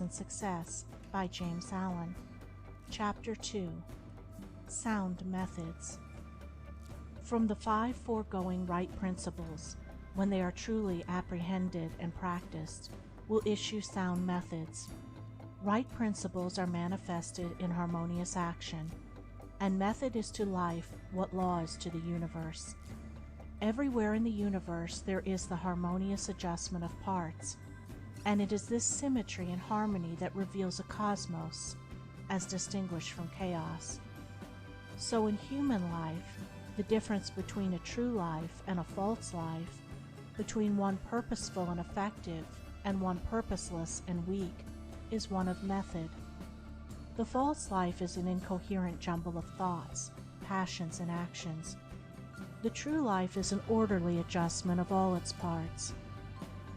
and Success by James Allen. Chapter 2. Sound Methods. From the 5 foregoing right principles, when they are truly apprehended and practiced, will issue sound methods. Right principles are manifested in harmonious action, and method is to life what law is to the universe. Everywhere in the universe there is the harmonious adjustment of parts, and it is this symmetry and harmony that reveals a cosmos, as distinguished from chaos. So in human life, the difference between a true life and a false life, between one purposeful and effective and one purposeless and weak, is one of method. The false life is an incoherent jumble of thoughts, passions, and actions. The true life is an orderly adjustment of all its parts.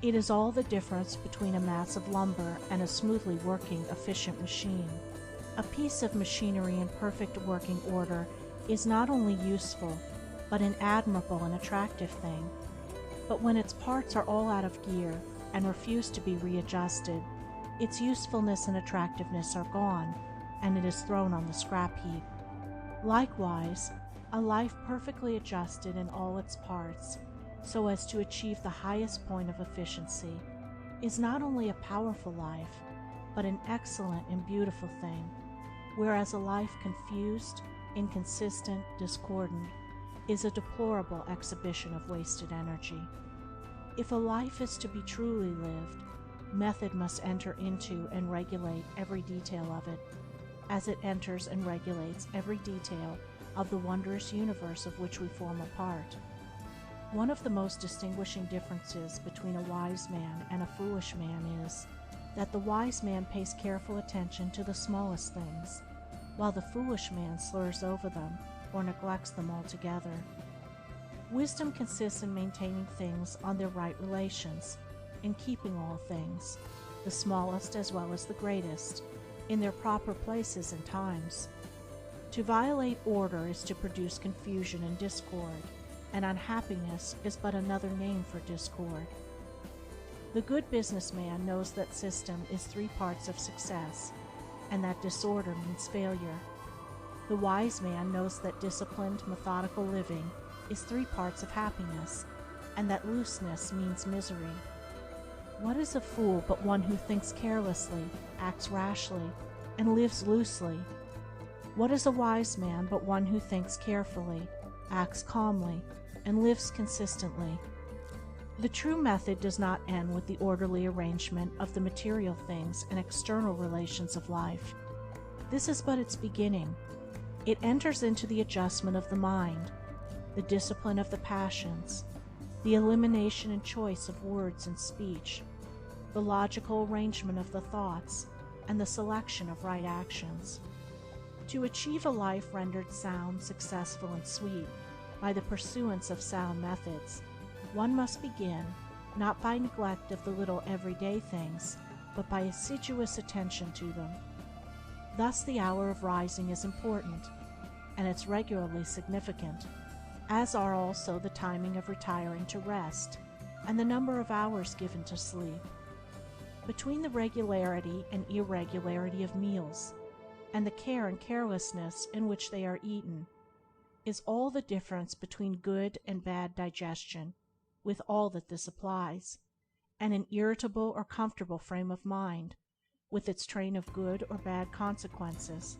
It is all the difference between a mass of lumber and a smoothly working, efficient machine. A piece of machinery in perfect working order is not only useful, but an admirable and attractive thing. But when its parts are all out of gear and refuse to be readjusted, its usefulness and attractiveness are gone, and it is thrown on the scrap heap. Likewise, a life perfectly adjusted in all its parts, so as to achieve the highest point of efficiency, is not only a powerful life, but an excellent and beautiful thing, whereas a life confused, inconsistent, discordant, is a deplorable exhibition of wasted energy. If a life is to be truly lived, method must enter into and regulate every detail of it, as it enters and regulates every detail of the wondrous universe of which we form a part. One of the most distinguishing differences between a wise man and a foolish man is that the wise man pays careful attention to the smallest things, while the foolish man slurs over them or neglects them altogether. Wisdom consists in maintaining things on their right relations, in keeping all things, the smallest as well as the greatest, in their proper places and times. To violate order is to produce confusion and discord, and unhappiness is but another name for discord. The good businessman knows that system is 3 parts of success, and that disorder means failure. The wise man knows that disciplined, methodical living is 3 parts of happiness, and that looseness means misery. What is a fool but one who thinks carelessly, acts rashly, and lives loosely? What is a wise man but one who thinks carefully, acts calmly, and lives consistently? The true method does not end with the orderly arrangement of the material things and external relations of life. This is but its beginning. It enters into the adjustment of the mind, the discipline of the passions, the elimination and choice of words and speech, the logical arrangement of the thoughts, and the selection of right actions. To achieve a life rendered sound, successful, and sweet by the pursuance of sound methods, one must begin, not by neglect of the little everyday things, but by assiduous attention to them. Thus the hour of rising is important, and it's regularly significant, as are also the timing of retiring to rest, and the number of hours given to sleep. Between the regularity and irregularity of meals, and the care and carelessness in which they are eaten, is all the difference between good and bad digestion, with all that this applies, and an irritable or comfortable frame of mind, with its train of good or bad consequences.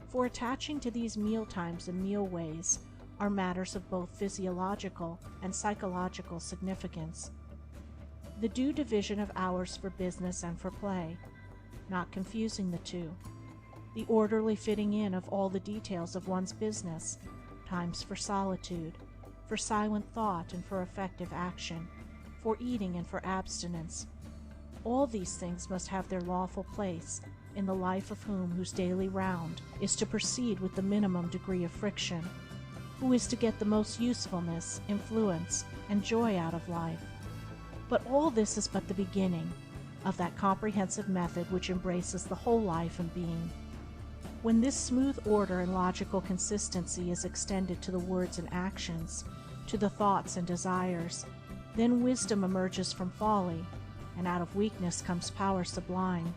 For attaching to these meal times and meal ways are matters of both physiological and psychological significance. The due division of hours for business and for play, not confusing the two. The orderly fitting in of all the details of one's business, times for solitude, for silent thought and for effective action, for eating and for abstinence. All these things must have their lawful place in the life of whose daily round is to proceed with the minimum degree of friction, who is to get the most usefulness, influence, and joy out of life. But all this is but the beginning of that comprehensive method which embraces the whole life and being. When this smooth order and logical consistency is extended to the words and actions, to the thoughts and desires, then wisdom emerges from folly, and out of weakness comes power sublime,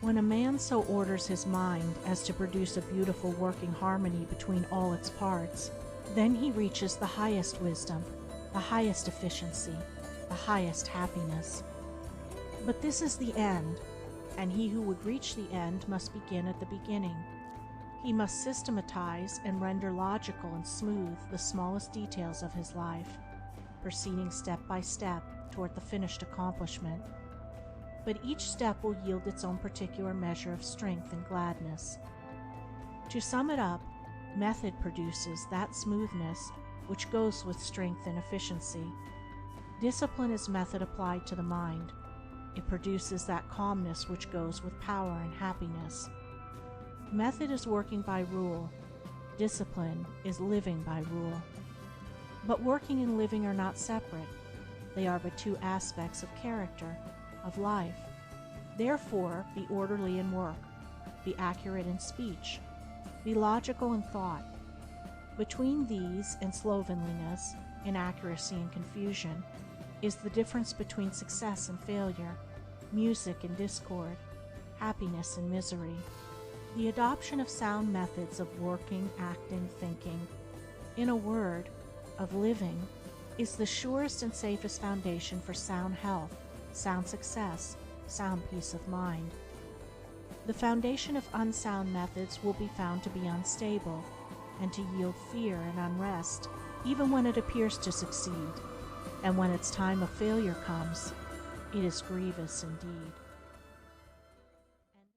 When a man so orders his mind as to produce a beautiful working harmony between all its parts, then he reaches the highest wisdom, the highest efficiency, the highest happiness. But this is the end, and he who would reach the end must begin at the beginning. He must systematize and render logical and smooth the smallest details of his life, proceeding step by step toward the finished accomplishment. But each step will yield its own particular measure of strength and gladness. To sum it up, method produces that smoothness which goes with strength and efficiency. Discipline is method applied to the mind. It produces that calmness which goes with power and happiness. Method is working by rule. Discipline is living by rule. But working and living are not separate. They are but two aspects of character, of life. Therefore, be orderly in work, be accurate in speech, be logical in thought. Between these and slovenliness, inaccuracy and confusion, is the difference between success and failure, music and discord, happiness and misery. The adoption of sound methods of working, acting, thinking, in a word, of living, is the surest and safest foundation for sound health, sound success, sound peace of mind. The foundation of unsound methods will be found to be unstable and to yield fear and unrest, even when it appears to succeed, and when its time of failure comes, it is grievous indeed.